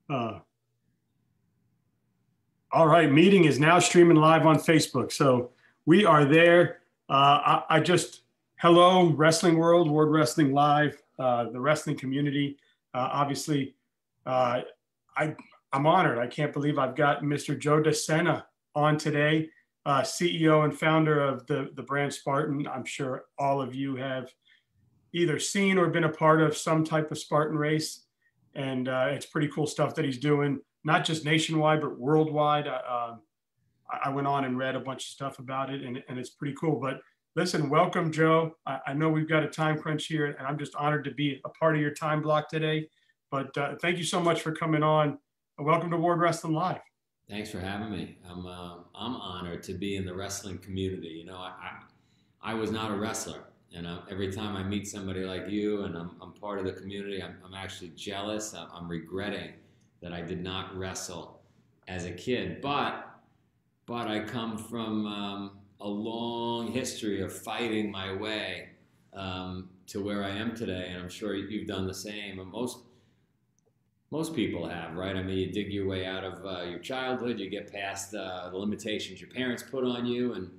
Uh, all right, meeting is now streaming live on Facebook. So we are there. I just, hello, wrestling world, World Wrestling Live, the wrestling community. Obviously, uh, I, I'm honored. I can't believe I've got Mr. Joe DeSena on today, CEO and founder of the brand Spartan. I'm sure all of you have either seen or been a part of some type of Spartan race. And it's pretty cool stuff that he's doing, not just nationwide, but worldwide. I went on and read a bunch of stuff about it, and it's pretty cool. But listen, welcome, Joe. I know we've got a time crunch here, and I'm just honored to be a part of your time block today. But thank you so much for coming on. Welcome to World Wrestling Live. Thanks for having me. I'm honored to be in the wrestling community. I was not a wrestler, and every time I meet somebody like you, and I'm part of the community, I'm actually jealous. I'm regretting that I did not wrestle as a kid, but I come from a long history of fighting my way to where I am today, and I'm sure you've done the same. And most people have, right? I mean, you dig your way out of your childhood, you get past the limitations your parents put on you. And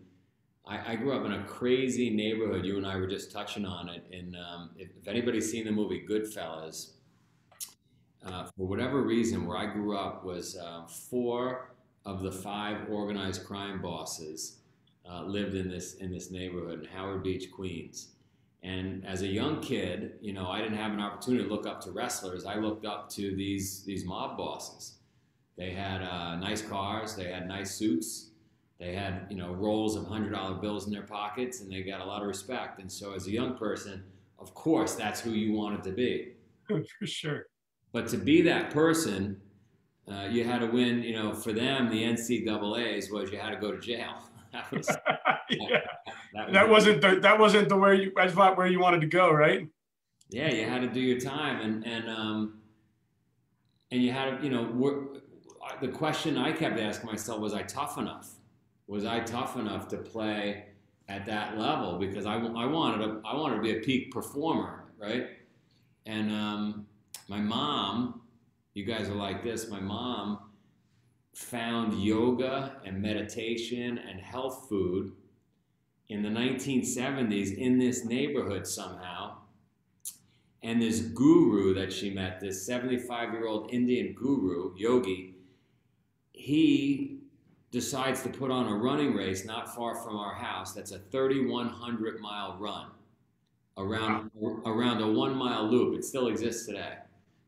I grew up in a crazy neighborhood. You and I were just touching on it. And if anybody's seen the movie Goodfellas, for whatever reason, where I grew up was 4 of the 5 organized crime bosses lived in this neighborhood in Howard Beach, Queens. And as a young kid, I didn't have an opportunity to look up to wrestlers. I looked up to these mob bosses. They had nice cars, they had nice suits, they had rolls of $100 bills in their pockets, and they got a lot of respect. And so, as a young person, of course, that's who you wanted to be. For sure. But to be that person, you had to win. For them, the NCAA's was you had to go to jail. That was. Yeah. That wasn't the where you wanted to go, right? Yeah, you had to do your time, and you had to, the question I kept asking myself, was I tough enough? Was I tough enough to play at that level? Because I wanted to be a peak performer, right? And my mom, you guys are like this. My mom found yoga and meditation and health food in the 1970s in this neighborhood somehow. And this guru that she met, this 75-year-old Indian guru, yogi, he decides to put on a running race not far from our house. That's a 3,100-mile run around a 1-mile loop. It still exists today.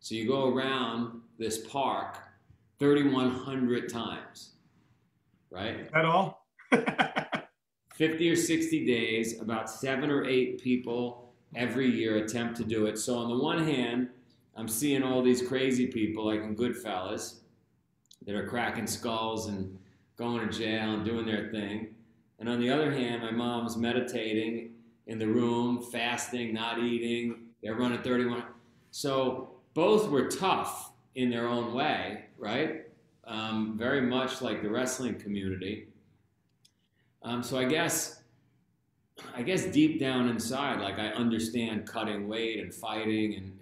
So you go around this park 3,100 times, right? At all? 50 or 60 days, about 7 or 8 people every year attempt to do it. So on the one hand, I'm seeing all these crazy people like in Goodfellas that are cracking skulls and going to jail and doing their thing. And on the other hand, my mom's meditating in the room, fasting, not eating. They're running 31. So both were tough in their own way, right? Very much like the wrestling community. So I guess deep down inside, like I understand cutting weight and fighting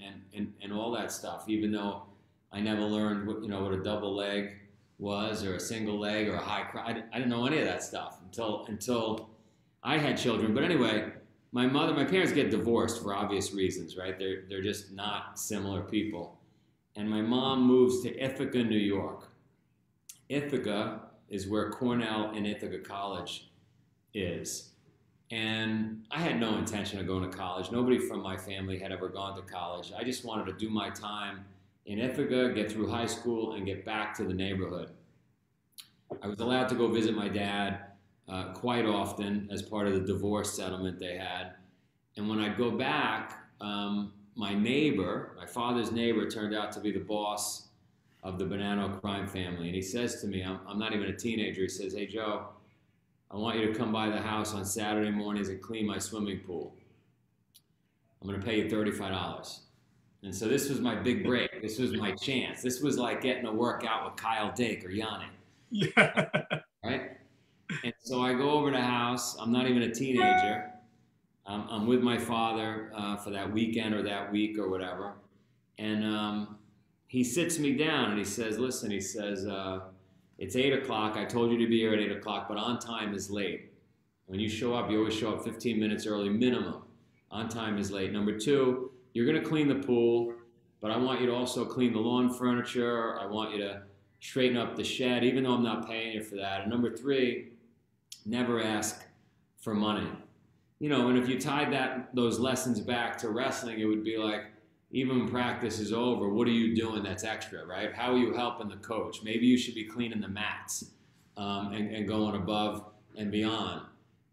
and all that stuff, even though I never learned what a double leg was or a single leg or a high cross. I didn't know any of that stuff until I had children. But anyway, my parents get divorced for obvious reasons, right? They're just not similar people. And my mom moves to Ithaca, New York. Ithaca is where Cornell and Ithaca College is. And I had no intention of going to college. Nobody from my family had ever gone to college. I just wanted to do my time in Ithaca, get through high school, and get back to the neighborhood. I was allowed to go visit my dad quite often as part of the divorce settlement they had. And when I'd go back, my father's neighbor, turned out to be the boss of the Bonanno crime family. And he says to me, I'm not even a teenager, he says, "Hey, Joe, I want you to come by the house on Saturday mornings and clean my swimming pool. I'm going to pay you $35. And so this was my big break. This was my chance. This was like getting a workout with Kyle Dake or Yanni. Yeah. Right? And so I go over to the house. I'm not even a teenager. I'm with my father for that weekend or that week or whatever. And he sits me down and he says, listen, he says, it's 8 o'clock. I told you to be here at 8 o'clock, but on time is late. When you show up, you always show up 15 minutes early minimum. On time is late. Number 2, you're going to clean the pool, but I want you to also clean the lawn furniture. I want you to straighten up the shed, even though I'm not paying you for that. And number 3, never ask for money. You know, and if you tied those lessons back to wrestling, it would be like, even when practice is over, what are you doing that's extra, right? How are you helping the coach? Maybe you should be cleaning the mats and going above and beyond.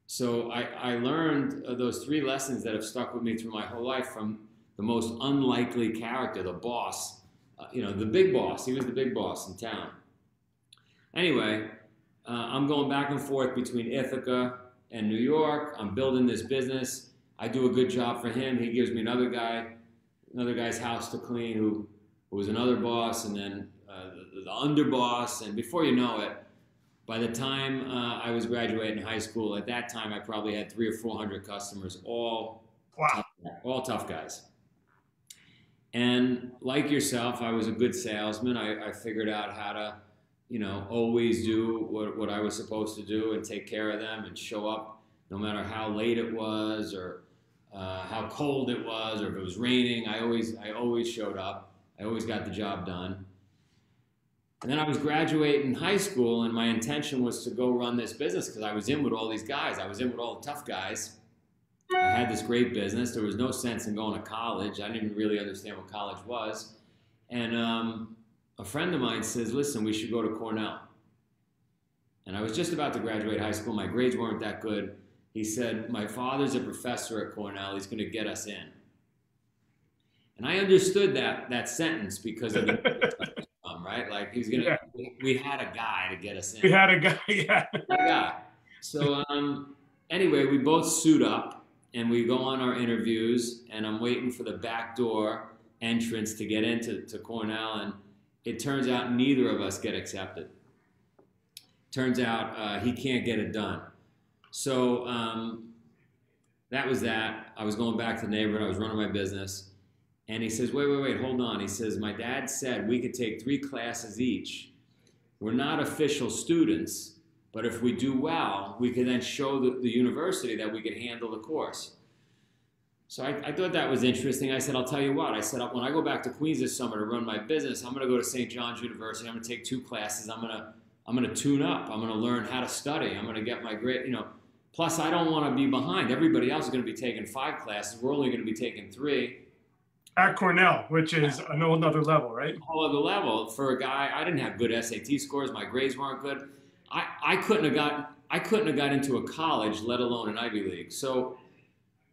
So I learned those 3 lessons that have stuck with me through my whole life from the most unlikely character, the boss, the big boss. He was the big boss in town. Anyway, I'm going back and forth between Ithaca and New York. I'm building this business. I do a good job for him. He gives me another guy's house to clean who was another boss, and then the underboss. And before you know it, by the time I was graduating high school, at that time I probably had 300 or 400 customers, all tough guys. And like yourself, I was a good salesman. I figured out how to, always do what I was supposed to do and take care of them and show up no matter how late it was or how cold it was, or if it was raining. I always showed up. I always got the job done. And then I was graduating high school, and my intention was to go run this business because I was in with all these guys. I was in with all the tough guys. I had this great business. There was no sense in going to college. I didn't really understand what college was. And a friend of mine says, listen, we should go to Cornell. And I was just about to graduate high school. My grades weren't that good. He said, my father's a professor at Cornell. He's going to get us in. And I understood that sentence because of the right? Like he's going to, we had a guy to get us in. We had a guy, yeah. Yeah. So anyway, we both suit up and we go on our interviews, and I'm waiting for the back door entrance to get into Cornell, and it turns out neither of us get accepted. Turns out he can't get it done. So that was that. I was going back to the neighborhood. I was running my business. And he says, wait, hold on. He says, my dad said we could take 3 classes each. We're not official students, but if we do well, we could then show the university that we could handle the course. So I thought that was interesting. I said, I'll tell you what. I said, when I go back to Queens this summer to run my business, I'm going to go to St. John's University. I'm going to take 2 classes. I'm going to tune up. I'm going to learn how to study. I'm going to get my grade, Plus, I don't want to be behind. Everybody else is going to be taking 5 classes. We're only going to be taking 3. At Cornell, which is a whole other level, right? A whole other level. For a guy, I didn't have good SAT scores. My grades weren't good. I couldn't have got into a college, let alone an Ivy League. So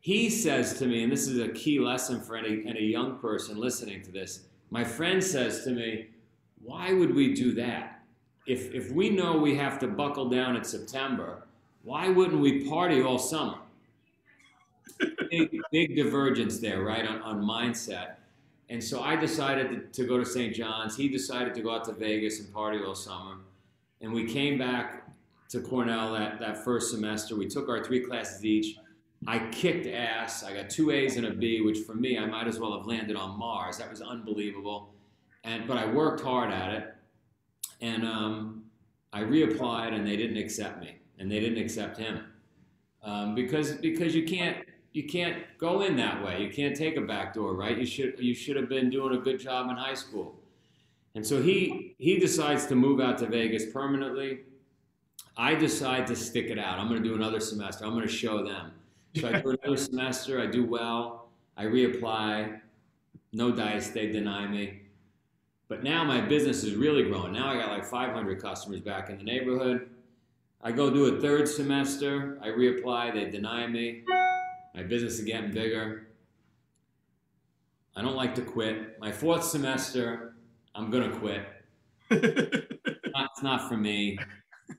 he says to me, and this is a key lesson for any young person listening to this. My friend says to me, why would we do that? If we know we have to buckle down in September, why wouldn't we party all summer? Big divergence there, right, on mindset. And so I decided to go to St. John's. He decided to go out to Vegas and party all summer. And we came back to Cornell that first semester. We took our 3 classes each. I kicked ass. I got 2 A's and a B, which for me, I might as well have landed on Mars. That was unbelievable. But I worked hard at it. And I reapplied, and they didn't accept me. And they didn't accept him. Because you can't go in that way. You can't take a back door, right? You should have been doing a good job in high school. And so he decides to move out to Vegas permanently. I decide to stick it out. I'm going to do another semester. I'm going to show them. So I do another semester. I do well. I reapply. No dice. They deny me. But now my business is really growing. Now I got like 500 customers back in the neighborhood. I go do a 3rd semester. I reapply. They deny me. My business is getting bigger. I don't like to quit. My 4th semester, I'm going to quit. It's not for me.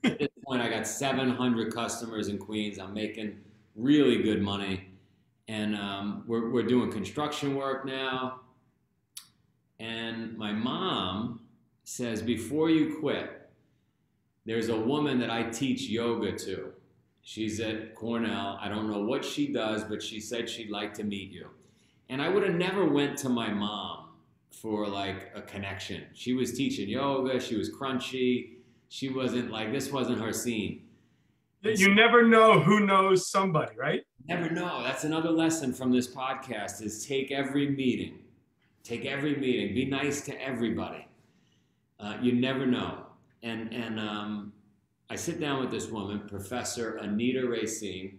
At this point, I got 700 customers in Queens. I'm making really good money. And we're doing construction work now. And my mom says, before you quit, there's a woman that I teach yoga to. She's at Cornell. I don't know what she does, but she said she'd like to meet you. And I would have never went to my mom for like a connection. She was teaching yoga. She was crunchy. She wasn't like, this wasn't her scene. You never know who knows somebody, right? Never know. That's another lesson from this podcast is take every meeting. Take every meeting. Be nice to everybody. You never know. And I sit down with this woman, Professor Anita Racine,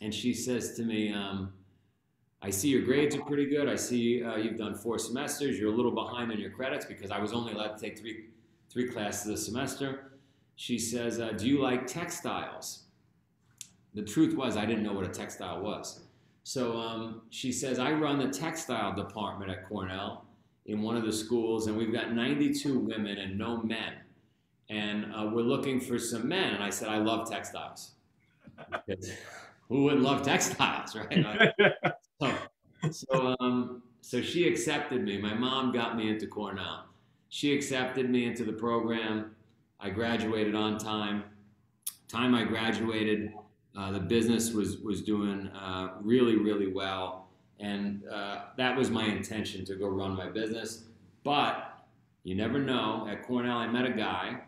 and she says to me, I see your grades are pretty good. I see you've done 4 semesters. You're a little behind on your credits because I was only allowed to take three classes a semester. She says, do you like textiles? The truth was I didn't know what a textile was. So she says, I run the textile department at Cornell in one of the schools, and we've got 92 women and no men. And we're looking for some men. And I said, I love textiles. Who wouldn't love textiles, right? So she accepted me. My mom got me into Cornell. She accepted me into the program. I graduated on time. Time I graduated, the business was doing really, really well. And that was my intention, to go run my business. But you never know. At Cornell, I met a guy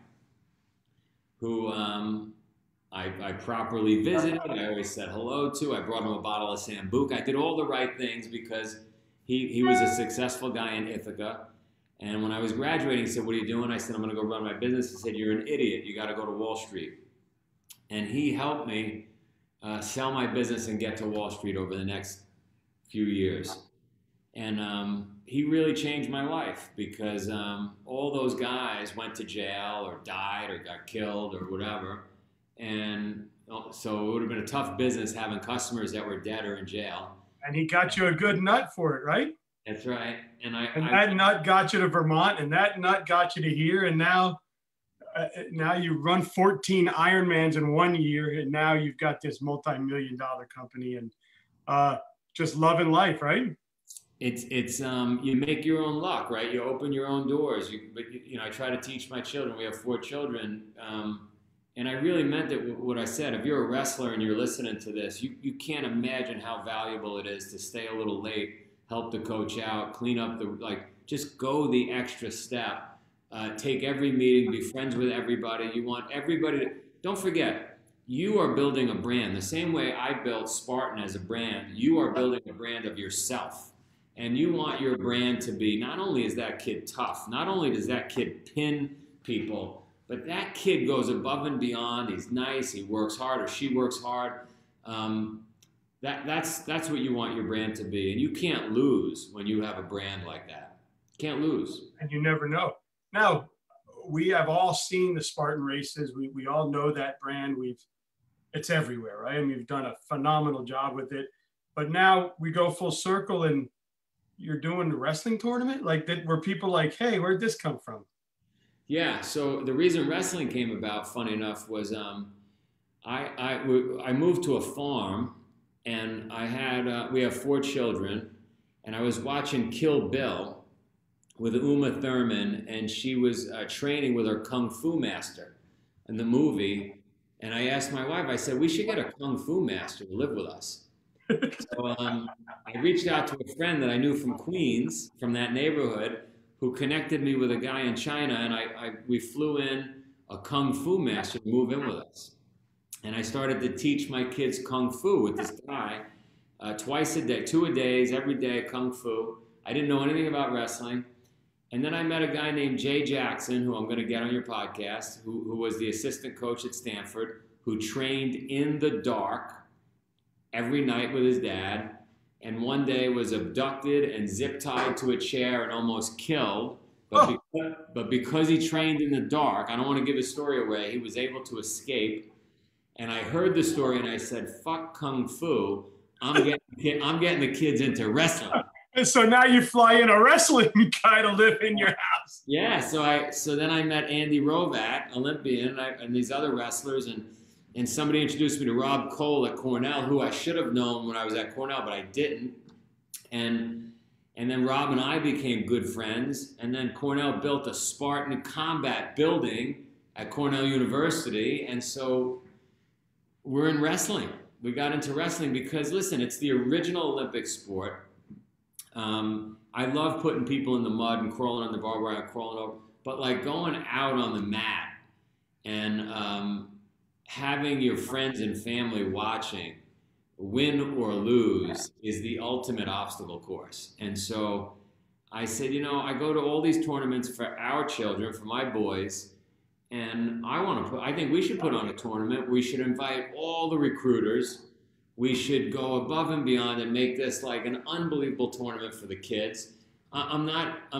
who I properly visited. I always said hello to. I brought him a bottle of Sambuca. I did all the right things because he was a successful guy in Ithaca. And when I was graduating, he said, what are you doing? I said, I'm going to go run my business. He said, you're an idiot. You got to go to Wall Street. And he helped me sell my business and get to Wall Street over the next few years. And he really changed my life because all those guys went to jail or died or got killed or whatever. And so it would have been a tough business having customers that were dead or in jail. And he got you a good nut for it, right? That's right. And that nut got you to Vermont, and that nut got you to here, and now you run 14 Ironmans in 1 year, and now you've got this multi-million-dollar company, and just loving life, right? It's you make your own luck, right? You open your own doors. I try to teach my children. We have 4 children, and I really meant it. What I said. If you're a wrestler and you're listening to this, you can't imagine how valuable it is to stay a little late, help the coach out, clean up just go the extra step. Take every meeting, be friends with everybody. You want everybody to, don't forget, you are building a brand. The same way I built Spartan as a brand, you are building a brand of yourself. And you want your brand to be, not only is that kid tough, not only does that kid pin people, but that kid goes above and beyond. He's nice, he works hard, or she works hard. That's what you want your brand to be. And you can't lose when you have a brand like that. Can't lose. And you never know. Now, we have all seen the Spartan races. We all know that brand. It's everywhere, right? And we've done a phenomenal job with it. But now we go full circle and you're doing the wrestling tournament? Like that, where people like, hey, where'd this come from? Yeah, so the reason wrestling came about, funny enough, was I moved to a farm, and we have 4 children, and I was watching Kill Bill with Uma Thurman, and she was training with her Kung Fu master in the movie, and I asked my wife, I said, we should get a Kung Fu master to live with us. So I reached out to a friend that I knew from Queens, from that neighborhood, who connected me with a guy in China, and we flew in a Kung Fu master to move in with us. And I started to teach my kids Kung Fu with this guy twice a day, 2 a days, every day, Kung Fu. I didn't know anything about wrestling. And then I met a guy named Jay Jackson, who I'm going to get on your podcast, who was the assistant coach at Stanford, who trained in the dark every night with his dad, and one day was abducted and zip-tied to a chair and almost killed. But because he trained in the dark, I don't want to give his story away, he was able to escape. And I heard the story and I said, fuck Kung Fu, I'm getting the kids into wrestling. And so now you fly in a wrestling guy to live in your house. Yeah, so then I met Andy Rovac, Olympian, and these other wrestlers, and somebody introduced me to Rob Cole at Cornell, who I should have known when I was at Cornell, but I didn't. And then Rob and I became good friends. And then Cornell built a Spartan combat building at Cornell University. And so we're in wrestling. We got into wrestling because, listen, it's the original Olympic sport. I love putting people in the mud and crawling on the barbed wire and crawling over, but like going out on the mat and having your friends and family watching, win or lose, is the ultimate obstacle course. And so I said, I go to all these tournaments for our children, for my boys, and I think we should put on a tournament. We should invite all the recruiters. We should go above and beyond and make this like an unbelievable tournament for the kids. I'm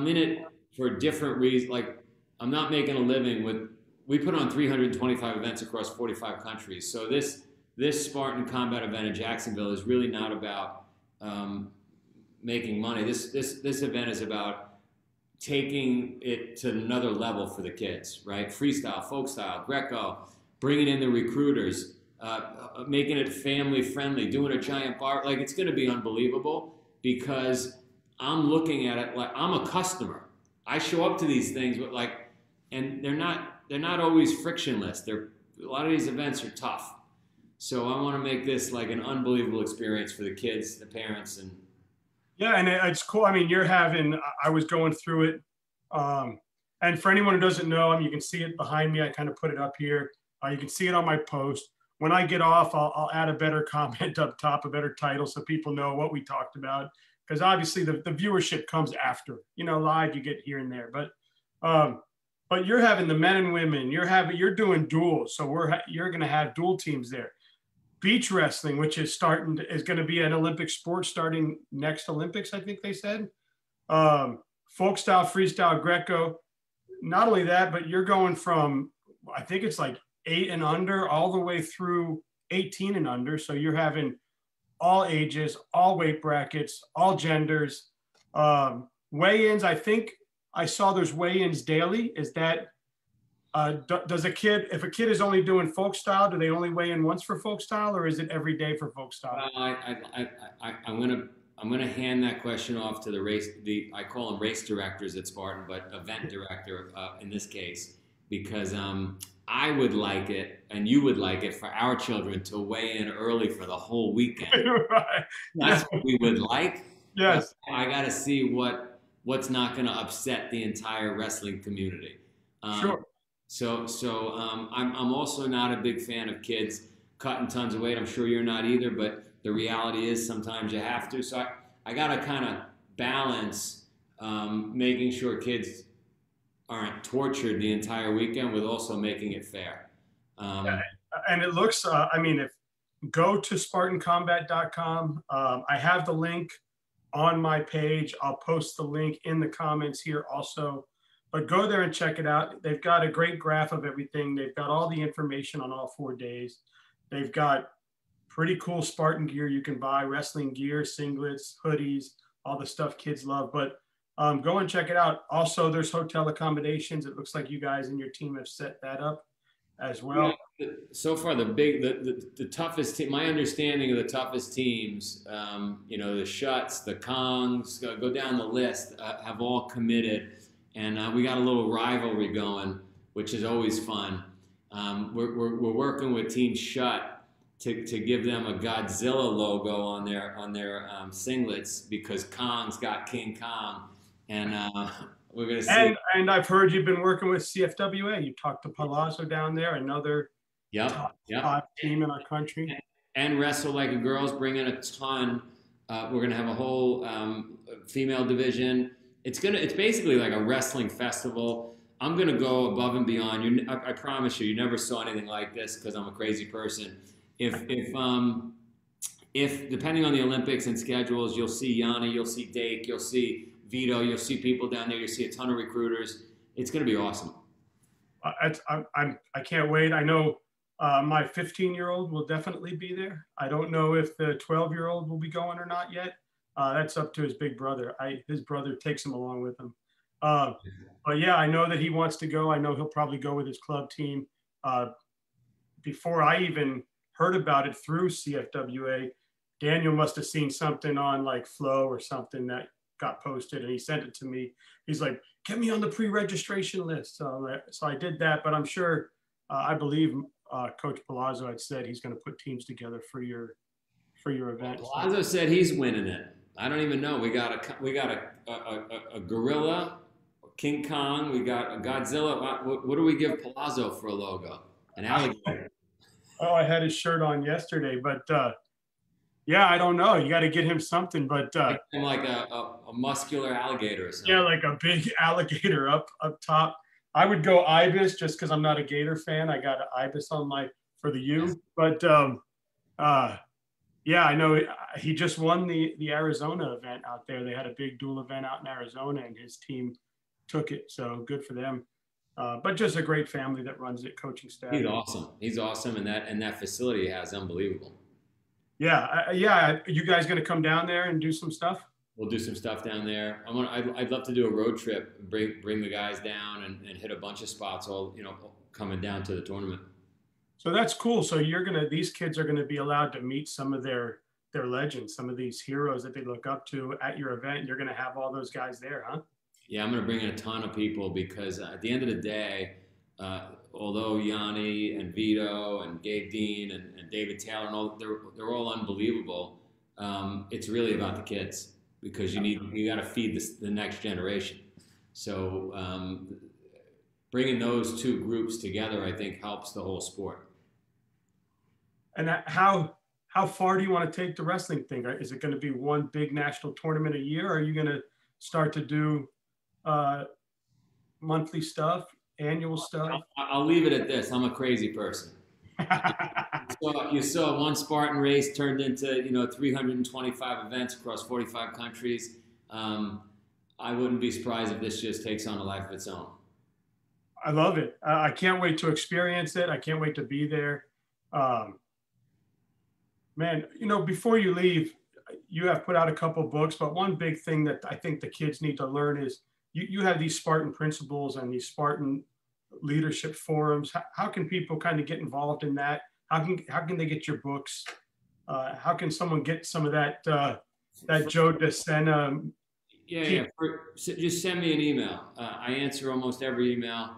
in it for a different reason. Like, I'm not making a living we put on 325 events across 45 countries. So this Spartan combat event in Jacksonville is really not about making money. This event is about taking it to another level for the kids, right? Freestyle, folk style, Greco, bringing in the recruiters, making it family friendly, doing a giant bar. Like, it's going to be unbelievable because I'm looking at it like I'm a customer. I show up to these things, but and they're not always frictionless. A lot of these events are tough. So I want to make this like an unbelievable experience for the kids, the parents, and yeah, and it's cool. I mean, I was going through it, and for anyone who doesn't know, you can see it behind me. I kind of put it up here. You can see it on my post. When I get off, I'll add a better comment up top, a better title, so people know what we talked about. Because obviously the viewership comes after, live you get here and there. But you're having the men and women. You're doing duels, so you're going to have dual teams there. Beach wrestling, which is going to be an Olympic sport starting next Olympics, I think they said. Folk style, freestyle, Greco. Not only that, but you're going from, I think it's like 8 and under all the way through 18 and under. So you're having all ages, all weight brackets, all genders. Weigh-ins, I think I saw there's weigh-ins daily. Is that, if a kid is only doing folk style, do they only weigh in once for folk style, or is it every day for folk style? I'm gonna hand that question off to I call them race directors at Spartan, but event director in this case, because I would like it, and you would like it, for our children to weigh in early for the whole weekend. Right. That's what we would like. Yes. I got to see what's not going to upset the entire wrestling community. Sure. So I'm also not a big fan of kids cutting tons of weight. I'm sure you're not either, but the reality is sometimes you have to. So I got to kind of balance making sure kids aren't tortured the entire weekend with also making it fair. And it looks, go to SpartanCombat.com. I have the link on my page. I'll post the link in the comments here also. But go there and check it out. They've got a great graph of everything. They've got all the information on all 4 days. They've got pretty cool Spartan gear you can buy, wrestling gear, singlets, hoodies, all the stuff kids love. But go and check it out. Also, there's hotel accommodations. It looks like you guys and your team have set that up as well. Yeah, so far, the toughest team, my understanding of the toughest teams, the Shuts, the Kongs, go down the list, have all committed. And we got a little rivalry going, which is always fun. We're working with Team Shut to give them a Godzilla logo on their singlets, because Kong's got King Kong, and we're gonna see. And I've heard you've been working with CFWA. You talked to Palazzo down there, another top team in our country. And Wrestle Like a Girl's bringing a ton. We're gonna have a whole female division. It's basically like a wrestling festival. I'm gonna go above and beyond. I promise you never saw anything like this, because I'm a crazy person. If depending on the Olympics and schedules, you'll see Yanni, you'll see Dake, you'll see Vito, you'll see people down there, you'll see a ton of recruiters. It's gonna be awesome. I can't wait. I know my 15-year-old will definitely be there. I don't know if the 12-year-old will be going or not yet. That's up to his big brother. His brother takes him along with him. But yeah, I know that he wants to go. I know he'll probably go with his club team. Before I even heard about it through CFWA, Daniel must have seen something on like Flow or something that got posted, and he sent it to me. He's like, get me on the pre-registration list. So I did that, but I'm sure, I believe Coach Palazzo had said he's going to put teams together for your event. Palazzo said he's winning it. I don't even know. We got a gorilla, King Kong. We got a Godzilla. What do we give Palazzo for a logo? An alligator. Oh, I had his shirt on yesterday, but yeah, I don't know. You got to get him something, but Like a muscular alligator or something. yeah, like a big alligator up top. I would go ibis just because I'm not a gator fan. I got an ibis on my for the U, but yeah, I know he just won the Arizona event out there. They had a big dual event out in Arizona, and his team took it. So good for them. But just a great family that runs it, coaching staff. He's awesome. He's awesome, and that facility he has unbelievable. Yeah, yeah. You guys going to come down there and do some stuff? We'll do some stuff down there. I'd love to do a road trip, bring the guys down and hit a bunch of spots. All coming down to the tournament. So that's cool. So these kids are gonna be allowed to meet some of their legends, some of these heroes that they look up to at your event. You're gonna have all those guys there, huh? Yeah, I'm gonna bring in a ton of people because at the end of the day, although Yanni and Vito and Gabe Dean and David Taylor and all they're all unbelievable, it's really about the kids because you got to feed the next generation. So bringing those two groups together, I think, helps the whole sport. And how far do you want to take the wrestling thing? Is it going to be one big national tournament a year? Or are you going to start to do monthly stuff, annual stuff? I'll leave it at this. I'm a crazy person. You saw one Spartan race turned into 325 events across 45 countries. I wouldn't be surprised if this just takes on a life of its own. I love it. I can't wait to experience it. I can't wait to be there. Man, before you leave, you have put out a couple books, but one big thing that I think the kids need to learn is you have these Spartan principles and these Spartan leadership forums. How can people kind of get involved in that? How can they get your books? How can someone get some of that Joe DeSena? Yeah. Just send me an email. I answer almost every email.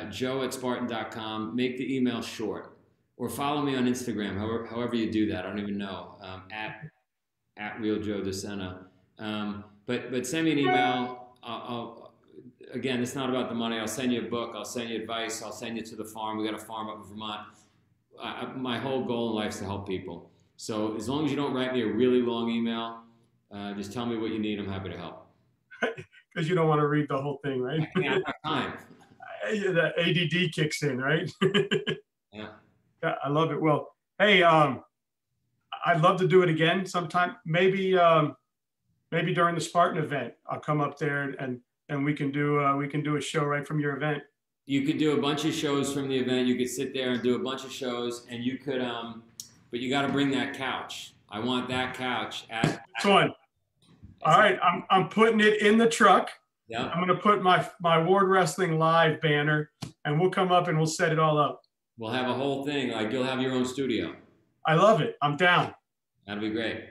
Joe@Spartan.com. Make the email short. Or follow me on Instagram, however you do that. I don't even know, at Real Joe DeSena. But send me an email. Again, it's not about the money. I'll send you a book. I'll send you advice. I'll send you to the farm. We got a farm up in Vermont. My whole goal in life is to help people. So as long as you don't write me a really long email, just tell me what you need. I'm happy to help. Because you don't want to read the whole thing, right? I can't have time. The ADD kicks in, right? Yeah. Yeah, I love it. Well, hey, I'd love to do it again sometime. Maybe during the Spartan event, I'll come up there and we can do a show right from your event. You could do a bunch of shows from the event. You could sit there and do a bunch of shows, and you could, but you got to bring that couch. I want that couch at this one. All right, I'm putting it in the truck. Yeah. I'm gonna put my Ward Wrestling Live banner, and we'll come up and we'll set it all up. We'll have a whole thing. Like you'll have your own studio. I love it. I'm down. That'd be great.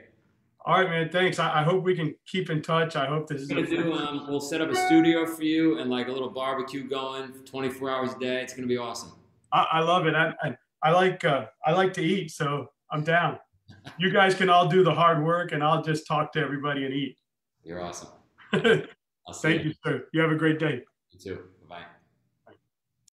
All right, man. Thanks. I hope we can keep in touch. I hope this is. We'll set up a studio for you and like a little barbecue going 24 hours a day. It's gonna be awesome. I love it. I like to eat, so I'm down. You guys can all do the hard work, and I'll just talk to everybody and eat. You're awesome. Thank you, sir. You have a great day. You too.